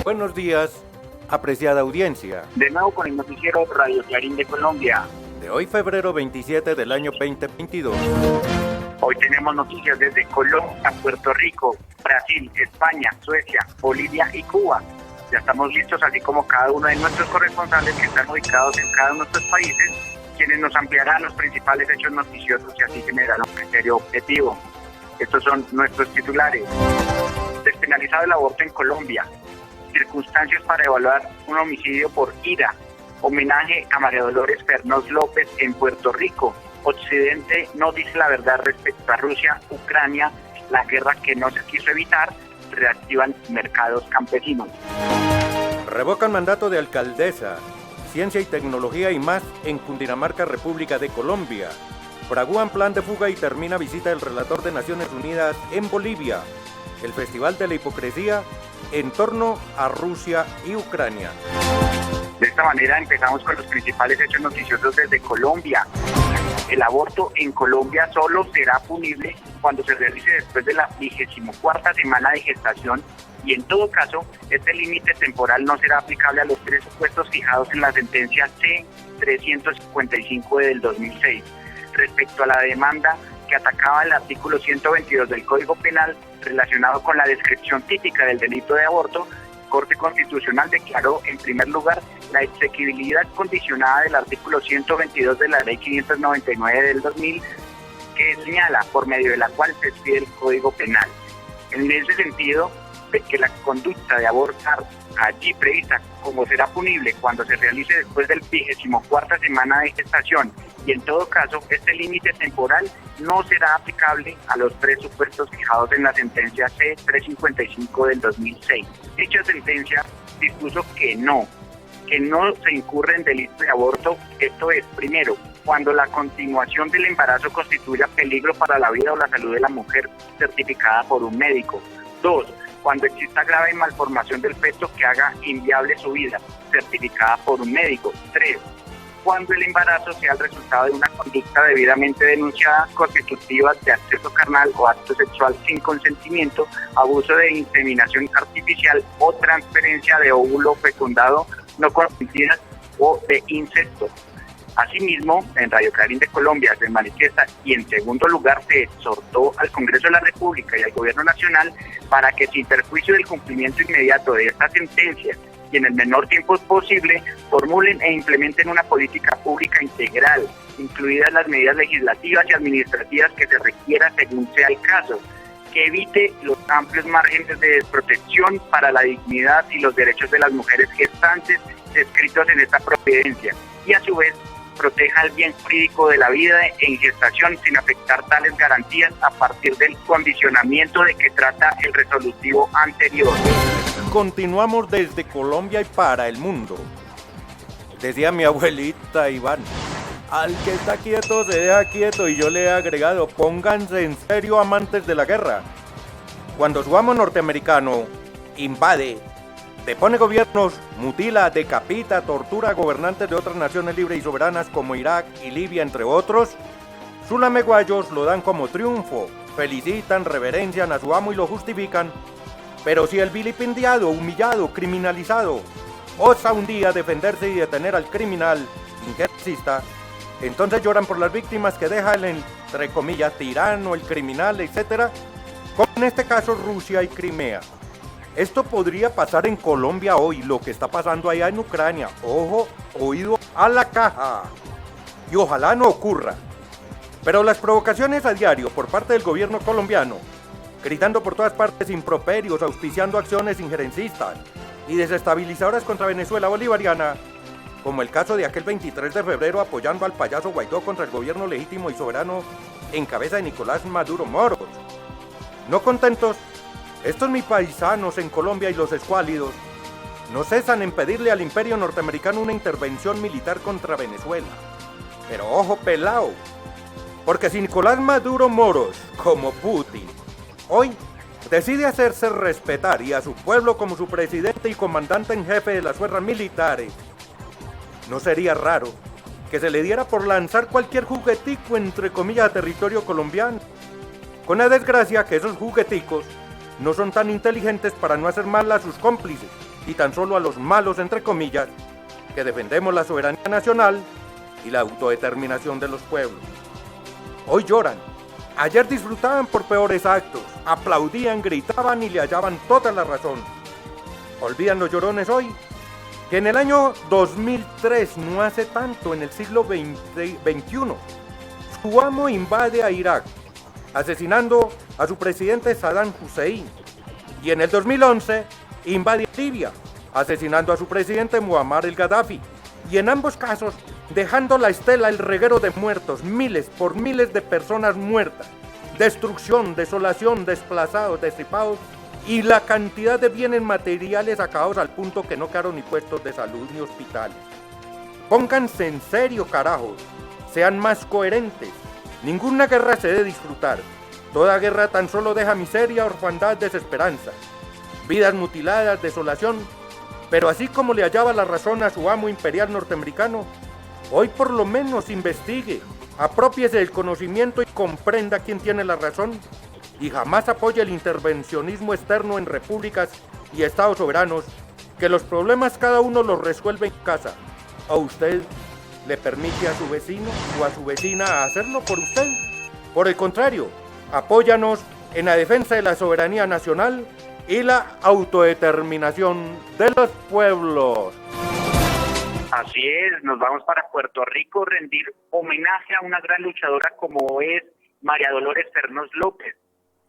Buenos días, apreciada audiencia. De nuevo con el noticiero Radio Clarín de Colombia. De hoy, febrero 27 del año 2022. Hoy tenemos noticias desde Colombia, Puerto Rico, Brasil, España, Suecia, Bolivia y Cuba. Ya estamos listos, así como cada uno de nuestros corresponsales que están ubicados en cada uno de nuestros países, quienes nos ampliarán los principales hechos noticiosos y así generar un criterio objetivo. Estos son nuestros titulares. Despenalizado el aborto en Colombia. Circunstancias para evaluar un homicidio por ira. Homenaje a María Dolores Fernández López en Puerto Rico. Occidente no dice la verdad respecto a Rusia, Ucrania, la guerra que no se quiso evitar. Reactivan mercados campesinos. Revocan mandato de alcaldesa, ciencia y tecnología y más en Cundinamarca, República de Colombia. Fragúan plan de fuga y termina visita del relator de Naciones Unidas en Bolivia. El Festival de la Hipocresía en torno a Rusia y Ucrania. De esta manera empezamos con los principales hechos noticiosos desde Colombia. El aborto en Colombia solo será punible cuando se realice después de la 24ª semana de gestación y en todo caso este límite temporal no será aplicable a los 3 supuestos fijados en la sentencia C-355 del 2006. Respecto a la demanda que atacaba el artículo 122 del Código Penal relacionado con la descripción típica del delito de aborto, Corte Constitucional declaró en primer lugar la exequibilidad condicionada del artículo 122 de la Ley 599 del 2000, que señala por medio de la cual se expide el Código Penal. En ese sentido, de que la conducta de abortar allí prevista como será punible cuando se realice después del 24ª semana de gestación y en todo caso este límite temporal no será aplicable a los 3 supuestos fijados en la sentencia C-355 del 2006. Dicha sentencia dispuso que no se incurre en delito de aborto, esto es, primero, cuando la continuación del embarazo constituya peligro para la vida o la salud de la mujer certificada por un médico. 2. Cuando exista grave malformación del feto que haga inviable su vida, certificada por un médico. 3. Cuando el embarazo sea el resultado de una conducta debidamente denunciada, constitutiva de acceso carnal o acto sexual sin consentimiento, abuso de inseminación artificial o transferencia de óvulo fecundado no consentida o de incesto. Asimismo, en Radio Clarín de Colombia se manifiesta y en segundo lugar se exhortó al Congreso de la República y al Gobierno Nacional para que sin perjuicio del cumplimiento inmediato de esta sentencia y en el menor tiempo posible formulen e implementen una política pública integral, incluidas las medidas legislativas y administrativas que se requieran según sea el caso, que evite los amplios márgenes de desprotección para la dignidad y los derechos de las mujeres gestantes descritos en esta providencia y a su vez proteja el bien jurídico de la vida en gestación sin afectar tales garantías a partir del condicionamiento de que trata el resolutivo anterior. Continuamos desde Colombia y para el mundo. Decía mi abuelita Iván, al que está quieto se deja quieto, y yo le he agregado, pónganse en serio, amantes de la guerra. Cuando su amo norteamericano invade, depone gobiernos, mutila, decapita, tortura a gobernantes de otras naciones libres y soberanas como Irak y Libia, entre otros, sus lameguayos lo dan como triunfo, felicitan, reverencian a su amo y lo justifican. Pero si el vilipendiado, humillado, criminalizado, osa un día defenderse y detener al criminal, sin que exista, entonces lloran por las víctimas que deja el, entre comillas, tirano, el criminal, etc., como en este caso Rusia y Crimea. Esto podría pasar en Colombia hoy, lo que está pasando allá en Ucrania. Ojo, oído a la caja. Y ojalá no ocurra. Pero las provocaciones a diario por parte del gobierno colombiano, gritando por todas partes improperios, auspiciando acciones injerencistas y desestabilizadoras contra Venezuela bolivariana, como el caso de aquel 23 de febrero apoyando al payaso Guaidó contra el gobierno legítimo y soberano en cabeza de Nicolás Maduro Moros. No contentos, estos mis paisanos en Colombia y los escuálidos no cesan en pedirle al imperio norteamericano una intervención militar contra Venezuela. Pero ojo pelao, porque si Nicolás Maduro Moros, como Putin, hoy decide hacerse respetar y a su pueblo como su presidente y comandante en jefe de las fuerzas militares, no sería raro que se le diera por lanzar cualquier juguetico entre comillas a territorio colombiano. Con la desgracia que esos jugueticos no son tan inteligentes para no hacer mal a sus cómplices, y tan solo a los malos, entre comillas, que defendemos la soberanía nacional y la autodeterminación de los pueblos. Hoy lloran, ayer disfrutaban por peores actos, aplaudían, gritaban y le hallaban toda la razón. Olvidan los llorones hoy que en el año 2003, no hace tanto, en el siglo XXI, su amo invade a Irak, asesinando a su presidente Saddam Hussein, y en el 2011 invade a Libia, asesinando a su presidente Muammar el Gaddafi, y en ambos casos dejando la estela, el reguero de muertos, miles por miles de personas muertas, destrucción, desolación, desplazados, destripados, y la cantidad de bienes materiales acabados al punto que no quedaron ni puestos de salud ni hospitales. Pónganse en serio, carajos, sean más coherentes. Ninguna guerra se debe disfrutar. Toda guerra tan solo deja miseria, orfandad, desesperanza, vidas mutiladas, desolación. Pero así como le hallaba la razón a su amo imperial norteamericano, hoy por lo menos investigue, aprópiese del conocimiento y comprenda quién tiene la razón, y jamás apoye el intervencionismo externo en repúblicas y estados soberanos, que los problemas cada uno los resuelve en casa. ¿O usted le permite a su vecino o a su vecina hacerlo por usted? Por el contrario, apóyanos en la defensa de la soberanía nacional y la autodeterminación de los pueblos. Así es, nos vamos para Puerto Rico, rendir homenaje a una gran luchadora como es María Dolores Fernós López.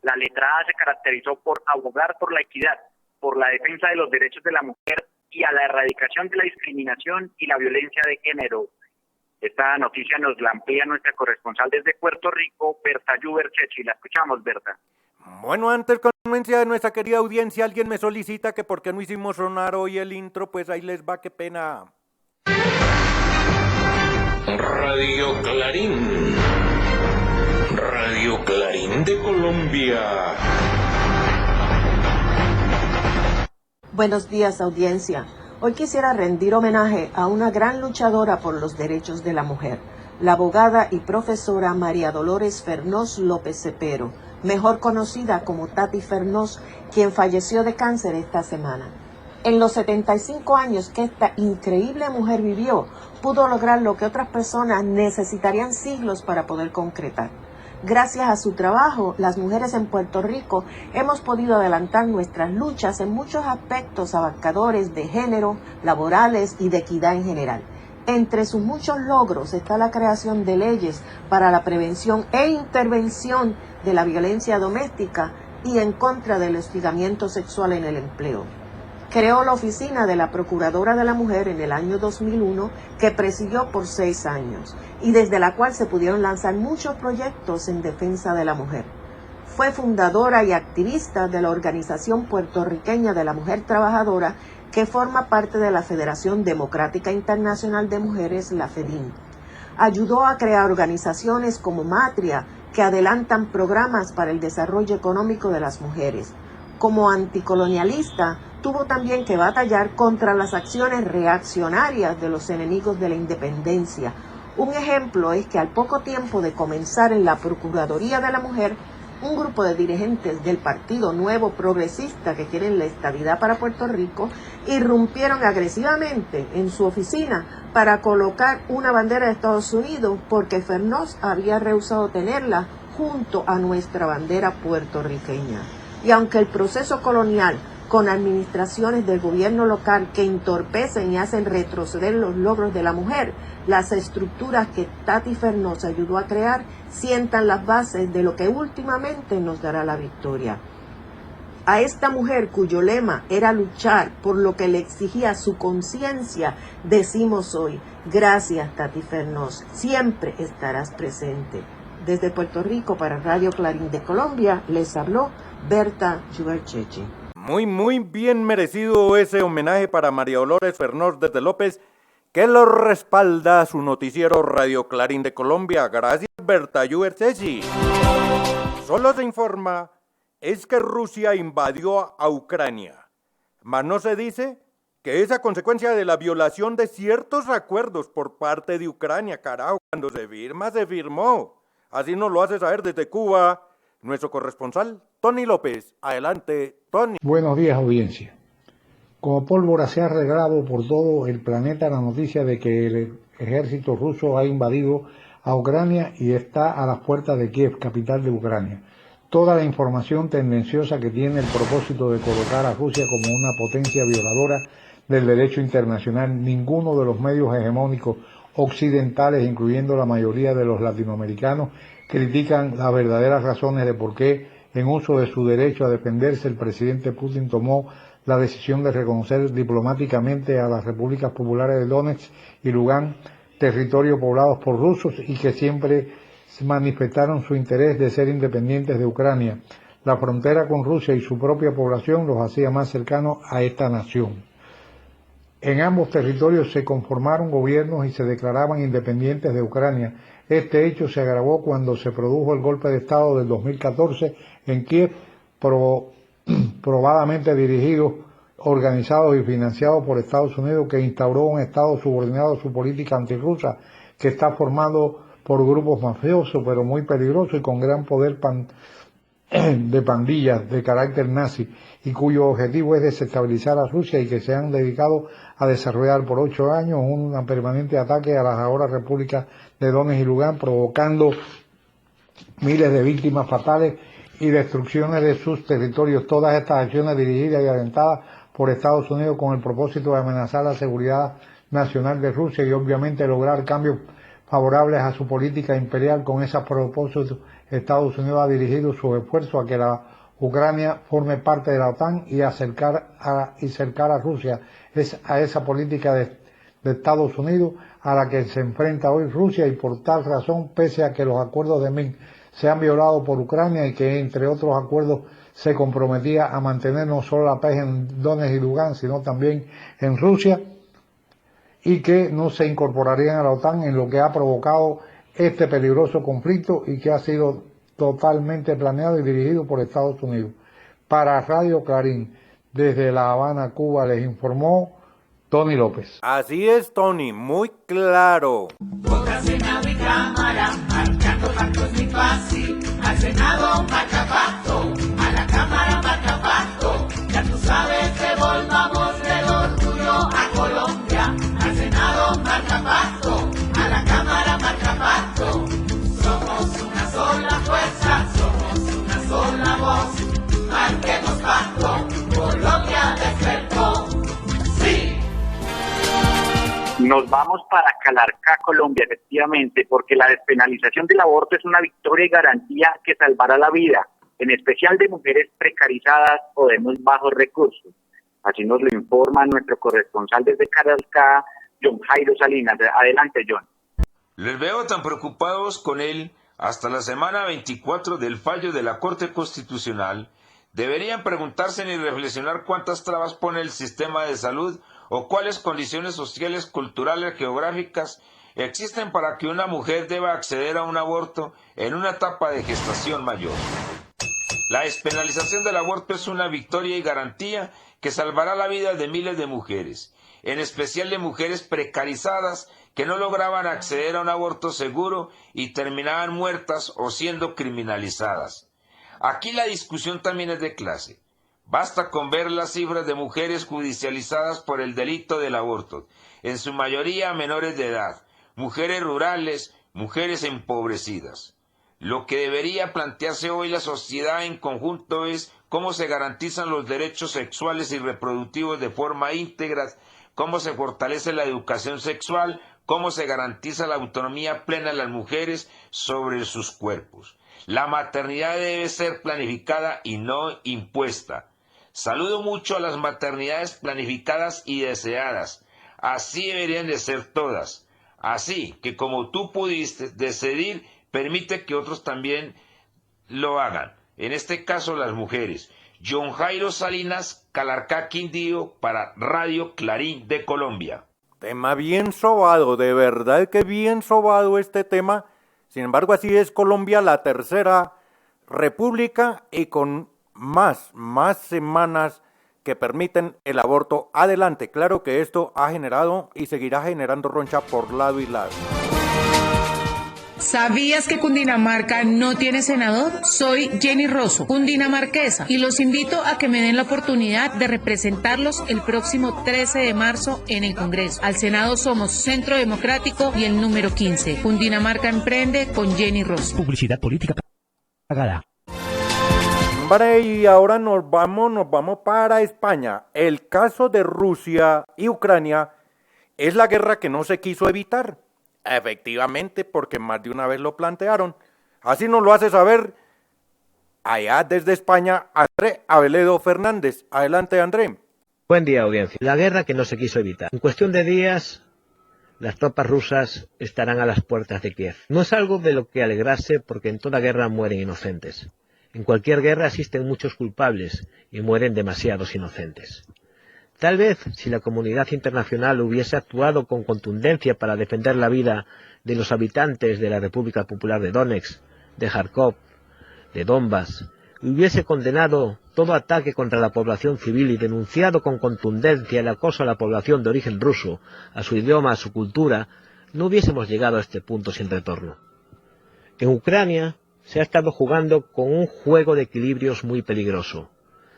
La letrada se caracterizó por abogar por la equidad, por la defensa de los derechos de la mujer y a la erradicación de la discriminación y la violencia de género. Esta noticia nos la amplía nuestra corresponsal desde Puerto Rico, Berta Yuberchechi. La escuchamos, Berta. Bueno, antes con anuencia de nuestra querida audiencia, alguien me solicita que por qué no hicimos sonar hoy el intro, pues ahí les va, qué pena. Radio Clarín. Radio Clarín de Colombia. Buenos días, audiencia. Hoy quisiera rendir homenaje a una gran luchadora por los derechos de la mujer, la abogada y profesora María Dolores Fernós López Cepero, mejor conocida como Tati Fernós, quien falleció de cáncer esta semana. En los 75 años que esta increíble mujer vivió, pudo lograr lo que otras personas necesitarían siglos para poder concretar. Gracias a su trabajo, las mujeres en Puerto Rico hemos podido adelantar nuestras luchas en muchos aspectos abarcadores de género, laborales y de equidad en general. Entre sus muchos logros está la creación de leyes para la prevención e intervención de la violencia doméstica y en contra del hostigamiento sexual en el empleo. Creó la oficina de la Procuradora de la Mujer en el año 2001, que presidió por 6 años, y desde la cual se pudieron lanzar muchos proyectos en defensa de la mujer. Fue fundadora y activista de la Organización Puertorriqueña de la Mujer Trabajadora, que forma parte de la Federación Democrática Internacional de Mujeres, la FEDIM. Ayudó a crear organizaciones como Matria, que adelantan programas para el desarrollo económico de las mujeres. Como anticolonialista, tuvo también que batallar contra las acciones reaccionarias de los enemigos de la independencia. Un ejemplo es que al poco tiempo de comenzar en la Procuraduría de la Mujer, un grupo de dirigentes del Partido Nuevo Progresista que quieren la estabilidad para Puerto Rico irrumpieron agresivamente en su oficina para colocar una bandera de Estados Unidos porque Fernós había rehusado tenerla junto a nuestra bandera puertorriqueña. Y aunque el proceso colonial con administraciones del gobierno local que entorpecen y hacen retroceder los logros de la mujer, las estructuras que Tati Fernós ayudó a crear sientan las bases de lo que últimamente nos dará la victoria. A esta mujer cuyo lema era luchar por lo que le exigía su conciencia, decimos hoy, gracias Tati Fernós, siempre estarás presente. Desde Puerto Rico para Radio Clarín de Colombia, les habló Berta Yuberchechi. Muy bien merecido ese homenaje para María Dolores Fernós desde López, que lo respalda su noticiero Radio Clarín de Colombia. Gracias, Berta Yuberchechi. Solo se informa es que Rusia invadió a Ucrania, mas no se dice que es a consecuencia de la violación de ciertos acuerdos por parte de Ucrania. Carajo, cuando se firma, se firmó. Así nos lo hace saber desde Cuba nuestro corresponsal, Tony López. Adelante, Tony. Buenos días, audiencia. Como pólvora se ha regado por todo el planeta la noticia de que el ejército ruso ha invadido a Ucrania y está a las puertas de Kiev, capital de Ucrania. Toda la información tendenciosa que tiene el propósito de colocar a Rusia como una potencia violadora del derecho internacional, ninguno de los medios hegemónicos occidentales, incluyendo la mayoría de los latinoamericanos, critican las verdaderas razones de por qué, en uso de su derecho a defenderse, el presidente Putin tomó la decisión de reconocer diplomáticamente a las repúblicas populares de Donetsk y Lugansk, territorios poblados por rusos y que siempre manifestaron su interés de ser independientes de Ucrania. La frontera con Rusia y su propia población los hacía más cercanos a esta nación. En ambos territorios se conformaron gobiernos y se declaraban independientes de Ucrania. Este hecho se agravó cuando se produjo el golpe de Estado del 2014 en Kiev, probadamente dirigido, organizado y financiado por Estados Unidos, que instauró un Estado subordinado a su política antirrusa, que está formado por grupos mafiosos, pero muy peligrosos y con gran poder de pandillas de carácter nazi, y cuyo objetivo es desestabilizar a Rusia, y que se han dedicado a desarrollar por 8 años un permanente ataque a las ahora repúblicas de Donetsk y Lugansk, provocando miles de víctimas fatales y destrucciones de sus territorios. Todas estas acciones dirigidas y alentadas por Estados Unidos con el propósito de amenazar la seguridad nacional de Rusia y obviamente lograr cambios favorables a su política imperial. Con esos propósitos, Estados Unidos ha dirigido sus esfuerzos a que la Ucrania forme parte de la OTAN y cercar a Rusia. Es a esa política de Estados Unidos a la que se enfrenta hoy Rusia, y por tal razón, pese a que los acuerdos de Minsk se han violado por Ucrania y que, entre otros acuerdos, se comprometía a mantener no solo la paz en Donetsk y Lugansk, sino también en Rusia, y que no se incorporarían a la OTAN, en lo que ha provocado este peligroso conflicto y que ha sido totalmente planeado y dirigido por Estados Unidos. Para Radio Clarín, desde La Habana, Cuba, les informó Tony López. Así es, Tony, muy claro. Vota, Senado y Cámara, marcando pacto es muy fácil. Al Senado marca pacto, a la Cámara marca pacto. Ya tú sabes, devolvamos el orgullo a Colombia. Al Senado marca pacto, a la Cámara marca pacto. Somos una sola fuerza, somos una sola voz. Marquemos pacto, Colombia despertó. ¡Sí! Nos vamos para Calarcá, Colombia, efectivamente, porque la despenalización del aborto es una victoria y garantía que salvará la vida, en especial de mujeres precarizadas o de muy bajos recursos. Así nos lo informa nuestro corresponsal desde Calarcá, John Jairo Salinas. Adelante, John. Les veo tan preocupados con él. Hasta la semana 24 del fallo de la Corte Constitucional, deberían preguntarse y reflexionar cuántas trabas pone el sistema de salud o cuáles condiciones sociales, culturales, geográficas existen para que una mujer deba acceder a un aborto en una etapa de gestación mayor. La despenalización del aborto es una victoria y garantía que salvará la vida de miles de mujeres, en especial de mujeres precarizadas que no lograban acceder a un aborto seguro y terminaban muertas o siendo criminalizadas. Aquí la discusión también es de clase. Basta con ver las cifras de mujeres judicializadas por el delito del aborto, en su mayoría menores de edad, mujeres rurales, mujeres empobrecidas. Lo que debería plantearse hoy la sociedad en conjunto es cómo se garantizan los derechos sexuales y reproductivos de forma íntegra, cómo se fortalece la educación sexual, cómo se garantiza la autonomía plena de las mujeres sobre sus cuerpos. La maternidad debe ser planificada y no impuesta. Saludo mucho a las maternidades planificadas y deseadas. Así deberían de ser todas. Así que como tú pudiste decidir, permite que otros también lo hagan. En este caso las mujeres. John Jairo Salinas, Calarcá, Quindío, para Radio Clarín de Colombia. Tema bien sobado, de verdad que bien sobado este tema. Sin embargo, así es Colombia, la tercera república y con más semanas que permiten el aborto. Adelante, claro que esto ha generado y seguirá generando roncha por lado y lado. ¿Sabías que Cundinamarca no tiene senador? Soy Jenny Rosso, cundinamarquesa, y los invito a que me den la oportunidad de representarlos el próximo 13 de marzo en el Congreso. Al Senado somos Centro Democrático y el número 15. Cundinamarca emprende con Jenny Rosso. Publicidad política pagada. Hombre, y ahora nos vamos para España. El caso de Rusia y Ucrania es la guerra que no se quiso evitar. Efectivamente, porque más de una vez lo plantearon. Así nos lo hace saber allá desde España André Aveledo Fernández. Adelante, André. Buen día, audiencia. La guerra que no se quiso evitar. En cuestión de días, las tropas rusas estarán a las puertas de Kiev. No es algo de lo que alegrarse, porque en toda guerra mueren inocentes. En cualquier guerra existen muchos culpables y mueren demasiados inocentes. Tal vez, si la comunidad internacional hubiese actuado con contundencia para defender la vida de los habitantes de la República Popular de Donetsk, de Kharkov, de Donbass, y hubiese condenado todo ataque contra la población civil y denunciado con contundencia el acoso a la población de origen ruso, a su idioma, a su cultura, no hubiésemos llegado a este punto sin retorno. En Ucrania se ha estado jugando con un juego de equilibrios muy peligroso.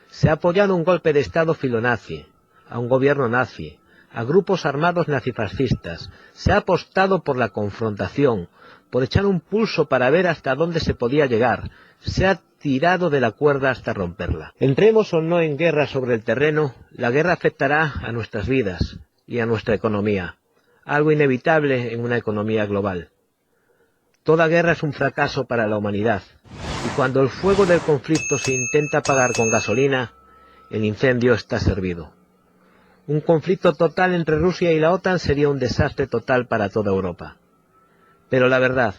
Se ha apoyado un golpe de Estado filonazi, a un gobierno nazi, a grupos armados nazifascistas. Se ha apostado por la confrontación, por echar un pulso para ver hasta dónde se podía llegar. Se ha tirado de la cuerda hasta romperla. Entremos o no en guerra sobre el terreno, la guerra afectará a nuestras vidas y a nuestra economía, algo inevitable en una economía global. Toda guerra es un fracaso para la humanidad, y cuando el fuego del conflicto se intenta apagar con gasolina, el incendio está servido. Un conflicto total entre Rusia y la OTAN sería un desastre total para toda Europa. Pero la verdad,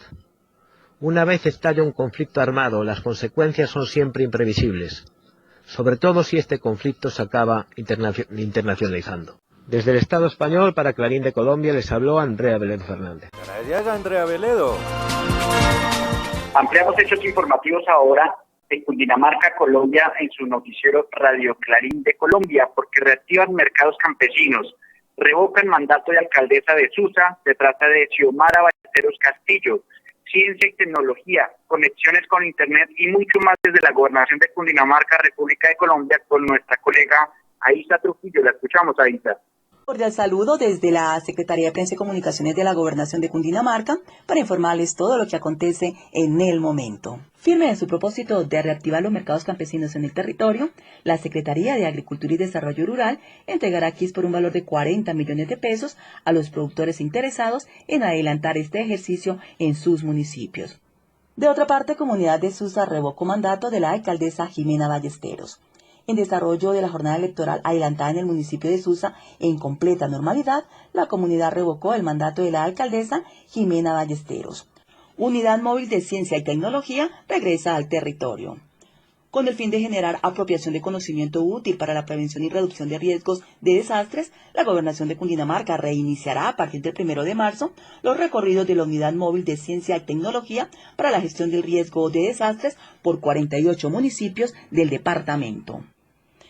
una vez estalla un conflicto armado, las consecuencias son siempre imprevisibles, sobre todo si este conflicto se acaba internacionalizando. Desde el Estado español, para Clarín de Colombia, les habló André Aveledo Fernández. Gracias, André Aveledo. Ampliamos hechos informativos ahora de Cundinamarca, Colombia, en su noticiero Radio Clarín de Colombia, porque reactivan mercados campesinos, revocan mandato de alcaldesa de Susa. Se trata de Xiomara Ballesteros Castillo. Ciencia y tecnología, conexiones con internet y mucho más desde la gobernación de Cundinamarca, República de Colombia, con nuestra colega Aisa Trujillo. La escuchamos, Aisa. Cordial saludo desde la Secretaría de Prensa y Comunicaciones de la Gobernación de Cundinamarca para informarles todo lo que acontece en el momento. Firme en su propósito de reactivar los mercados campesinos en el territorio, la Secretaría de Agricultura y Desarrollo Rural entregará kits por un valor de 40 millones de pesos a los productores interesados en adelantar este ejercicio en sus municipios. De otra parte, Comunidad de Susa revocó mandato de la alcaldesa Jimena Ballesteros. En desarrollo de la jornada electoral adelantada en el municipio de Susa en completa normalidad, la comunidad revocó el mandato de la alcaldesa Jimena Ballesteros. Unidad Móvil de Ciencia y Tecnología regresa al territorio. Con el fin de generar apropiación de conocimiento útil para la prevención y reducción de riesgos de desastres, la Gobernación de Cundinamarca reiniciará a partir del 1 de marzo los recorridos de la Unidad Móvil de Ciencia y Tecnología para la gestión del riesgo de desastres por 48 municipios del departamento.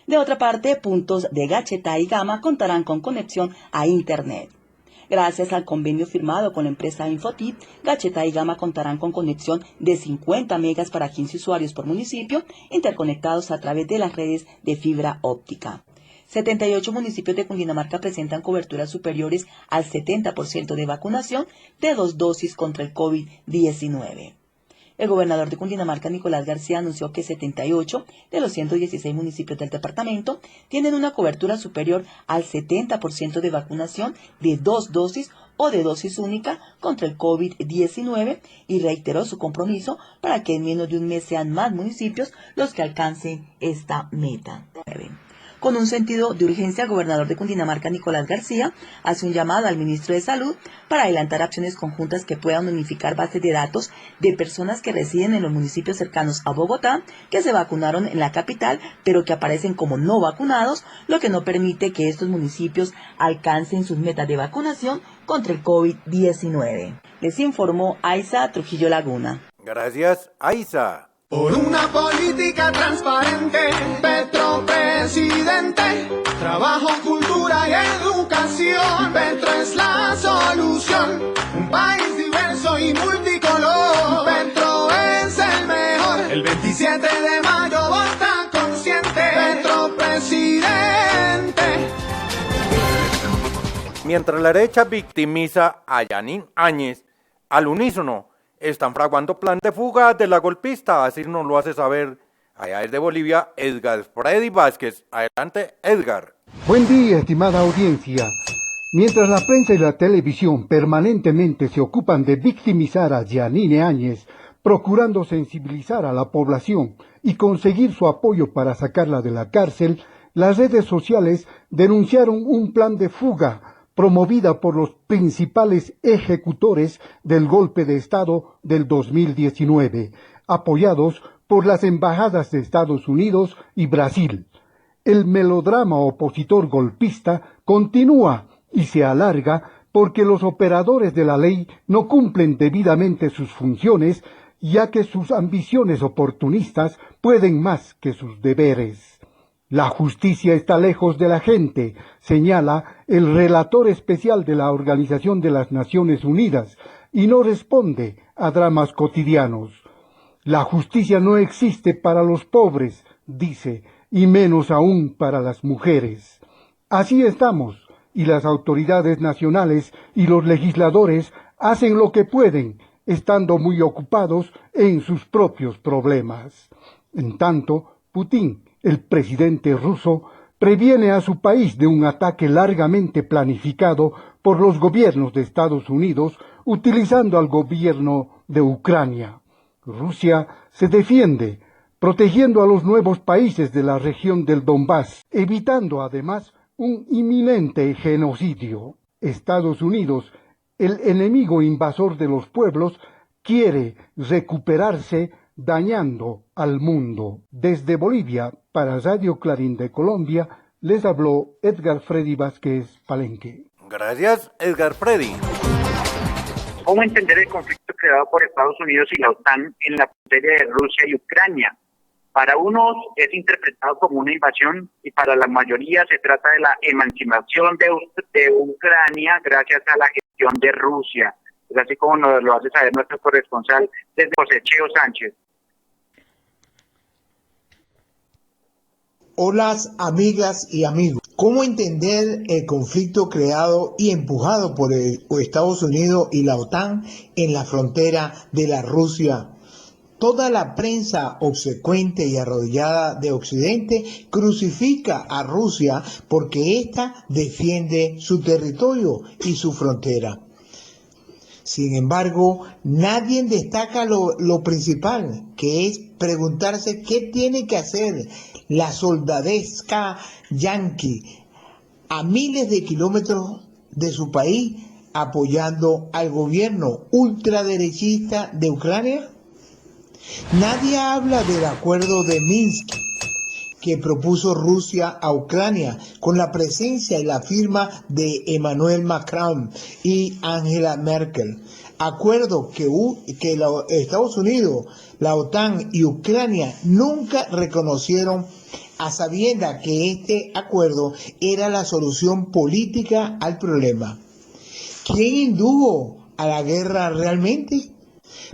De otra parte, puntos de Gachetá y Gama contarán con conexión a Internet. Gracias al convenio firmado con la empresa Infotip, Gachetá y Gama contarán con conexión de 50 megas para 15 usuarios por municipio, interconectados a través de las redes de fibra óptica. 78 municipios de Cundinamarca presentan coberturas superiores al 70% de vacunación de 2 dosis contra el COVID-19. El gobernador de Cundinamarca, Nicolás García, anunció que 78 de los 116 municipios del departamento tienen una cobertura superior al 70% de vacunación de 2 dosis o de dosis única contra el COVID-19 y reiteró su compromiso para que en menos de un mes sean más municipios los que alcancen esta meta. Con un sentido de urgencia, el gobernador de Cundinamarca, Nicolás García, hace un llamado al ministro de Salud para adelantar acciones conjuntas que puedan unificar bases de datos de personas que residen en los municipios cercanos a Bogotá, que se vacunaron en la capital, pero que aparecen como no vacunados, lo que no permite que estos municipios alcancen sus metas de vacunación contra el COVID-19. Les informó Aisa Trujillo Laguna. Gracias, Aisa. Por una política transparente, Petro presidente, trabajo, cultura y educación, Petro es la solución, un país diverso y multicolor. Mientras la derecha victimiza a Yanín Áñez, al unísono están fraguando plan de fuga de la golpista, así nos lo hace saber allá desde Bolivia Edgar Freddy Vázquez. Adelante, Edgar. Buen día, estimada audiencia. Mientras la prensa y la televisión permanentemente se ocupan de victimizar a Yanine Áñez, procurando sensibilizar a la población y conseguir su apoyo para sacarla de la cárcel, las redes sociales denunciaron un plan de fuga promovida por los principales ejecutores del golpe de Estado del 2019, apoyados por las embajadas de Estados Unidos y Brasil. El melodrama opositor golpista continúa y se alarga porque los operadores de la ley no cumplen debidamente sus funciones, ya que sus ambiciones oportunistas pueden más que sus deberes. La justicia está lejos de la gente, señala el relator especial de la Organización de las Naciones Unidas, y no responde a dramas cotidianos. La justicia no existe para los pobres, dice, y menos aún para las mujeres. Así estamos, y las autoridades nacionales y los legisladores hacen lo que pueden, estando muy ocupados en sus propios problemas. En tanto, Putin, el presidente ruso, previene a su país de un ataque largamente planificado por los gobiernos de Estados Unidos, utilizando al gobierno de Ucrania. Rusia se defiende, protegiendo a los nuevos países de la región del Donbass, evitando además un inminente genocidio. Estados Unidos, el enemigo invasor de los pueblos, quiere recuperarse dañando al mundo. Desde Bolivia, para Radio Clarín de Colombia, les habló Edgar Freddy Vázquez Palenque. Gracias, Edgar Freddy. ¿Cómo entender el conflicto creado por Estados Unidos y la OTAN en la frontera de Rusia y Ucrania? Para unos es interpretado como una invasión y para la mayoría se trata de la emancipación de Ucrania gracias a la gestión de Rusia. Es así como nos lo hace saber nuestro corresponsal desde José Cheo Sánchez. Hola, amigas y amigos. ¿Cómo entender el conflicto creado y empujado por Estados Unidos y la OTAN en la frontera de la Rusia? Toda la prensa obsecuente y arrodillada de Occidente crucifica a Rusia porque ésta defiende su territorio y su frontera. Sin embargo, nadie destaca lo principal, que es preguntarse qué tiene que hacer la soldadesca yanqui a miles de kilómetros de su país apoyando al gobierno ultraderechista de Ucrania. Nadie habla del acuerdo de Minsk que propuso Rusia a Ucrania con la presencia y la firma de Emmanuel Macron y Angela Merkel. Acuerdo que Estados Unidos, la OTAN y Ucrania nunca reconocieron, a sabiendas que este acuerdo era la solución política al problema. ¿Quién indujo a la guerra realmente?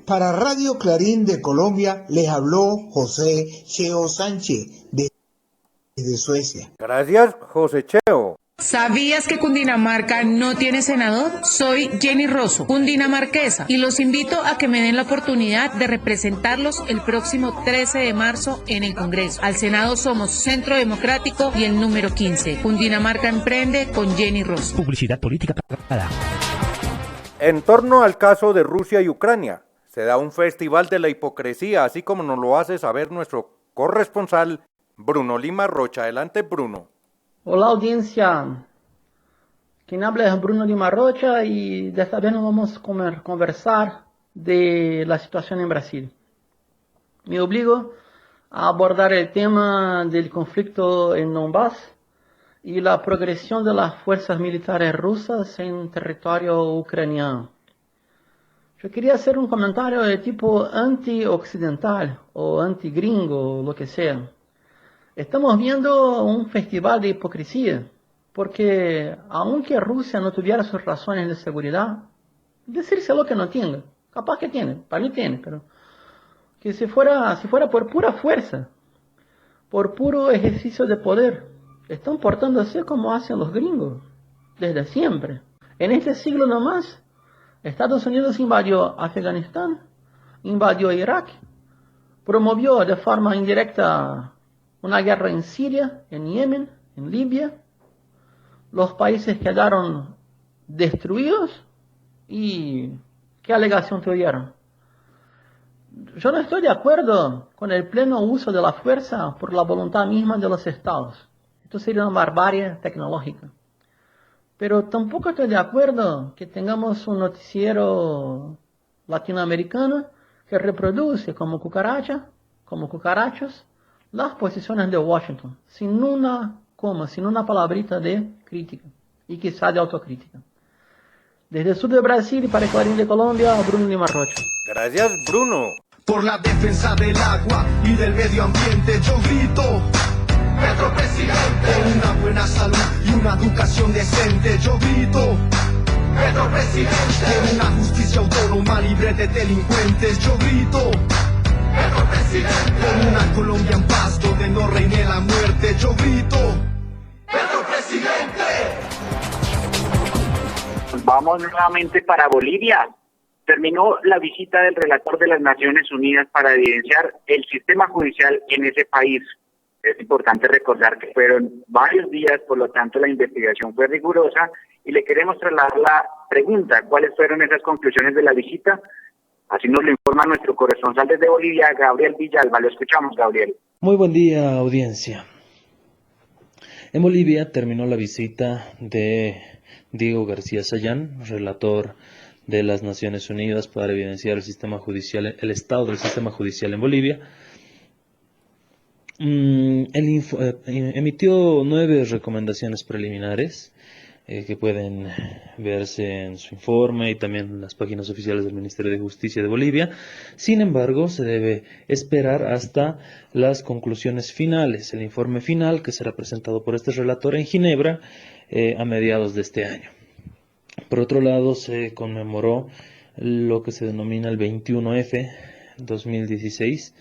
Para Radio Clarín de Colombia les habló José Cheo Sánchez desde Suecia. Gracias, José Cheo. ¿Sabías que Cundinamarca no tiene senador? Soy Jenny Rosso, cundinamarquesa, y los invito a que me den la oportunidad de representarlos el próximo 13 de marzo en el Congreso. Al Senado somos Centro Democrático y el número 15. Cundinamarca emprende con Jenny Rosso. Publicidad política pagada. En torno al caso de Rusia y Ucrania, se da un festival de la hipocresía, así como nos lo hace saber nuestro corresponsal Bruno Lima Rocha. Adelante, Bruno. Hola audiencia, quien habla es Bruno Lima Rocha y de esta vez nos vamos a conversar de la situación en Brasil. Me obligo a abordar el tema del conflicto en Donbass y la progresión de las fuerzas militares rusas en territorio ucraniano. Yo quería hacer un comentario de tipo anti-occidental o anti-gringo o lo que sea. Estamos viendo un festival de hipocresía, porque aunque Rusia no tuviera sus razones de seguridad, decírselo que no tenga, capaz que tiene, para mí tiene, pero que si fuera por pura fuerza, por puro ejercicio de poder, están portándose como hacen los gringos. desde siempre. En este siglo nomás, Estados Unidos invadió Afganistán, invadió Irak, promovió de forma indirecta una guerra en Siria, en Yemen, en Libia. Los países quedaron destruidos y ¿qué alegación tuvieron? Yo no estoy de acuerdo con el pleno uso de la fuerza por la voluntad misma de los estados. Esto sería una barbarie tecnológica. Pero tampoco estoy de acuerdo que tengamos un noticiero latinoamericano que reproduce como cucarachos, las posiciones de Washington, sin una coma, sin una palabrita de crítica y quizá de autocrítica. Desde el sur de Brasil y para Clarín de Colombia, Bruno Lima Rocha. Gracias, Bruno. Por la defensa del agua y del medio ambiente, yo grito, Petro presidente. Por una buena salud y una educación decente, yo grito, Petro presidente. Por una justicia autónoma libre de delincuentes, yo grito, Petro presidente. Por una Colombia en paz donde no reine la muerte, yo grito, Petro presidente. Vamos nuevamente para Bolivia. Terminó la visita del relator de las Naciones Unidas para evidenciar el sistema judicial en ese país. Es importante recordar que fueron varios días, por lo tanto la investigación fue rigurosa y le queremos trasladar la pregunta, ¿cuáles fueron esas conclusiones de la visita? Así nos lo informa nuestro corresponsal desde Bolivia, Gabriel Villalba. Lo escuchamos, Gabriel. Muy buen día, audiencia. En Bolivia terminó la visita de Diego García Sayán, relator de las Naciones Unidas para evidenciar el sistema judicial, el estado del sistema judicial en Bolivia. Emitió 9 recomendaciones preliminares que pueden verse en su informe y también en las páginas oficiales del Ministerio de Justicia de Bolivia. Sin embargo, se debe esperar hasta las conclusiones finales, el informe final que será presentado por este relator en Ginebra a mediados de este año. Por otro lado, se conmemoró lo que se denomina el 21F 2016.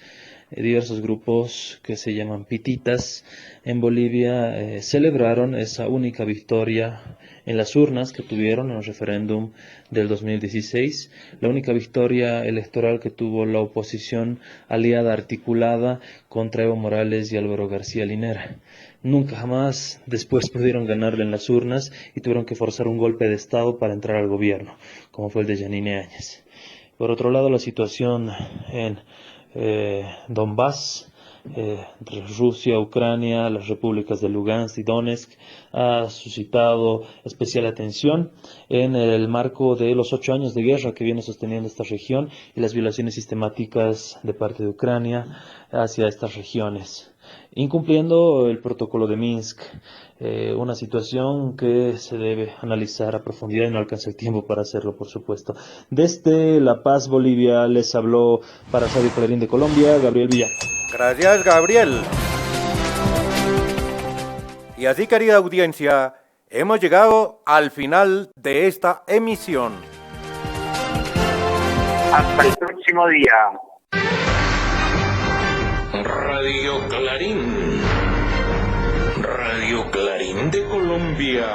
Diversos grupos que se llaman pititas en Bolivia celebraron esa única victoria en las urnas que tuvieron en el referéndum del 2016, la única victoria electoral que tuvo la oposición aliada articulada contra Evo Morales y Álvaro García Linera. Nunca jamás después pudieron ganarle en las urnas y tuvieron que forzar un golpe de Estado para entrar al gobierno, como fue el de Yanine Áñez. Por otro lado, la situación en Donbass, entre Rusia, Ucrania, las repúblicas de Lugansk y Donetsk, ha suscitado especial atención en el marco de los 8 años de guerra que viene sosteniendo esta región y las violaciones sistemáticas de parte de Ucrania hacia estas regiones, incumpliendo el protocolo de Minsk, una situación que se debe analizar a profundidad y no alcanza el tiempo para hacerlo, por supuesto. Desde La Paz, Bolivia, les habló para Radio Clarín de Colombia, Gabriel Villalba. Gracias, Gabriel. Y así, querida audiencia, hemos llegado al final de esta emisión. Hasta el próximo día. Radio Clarín. Radio Clarín de Colombia.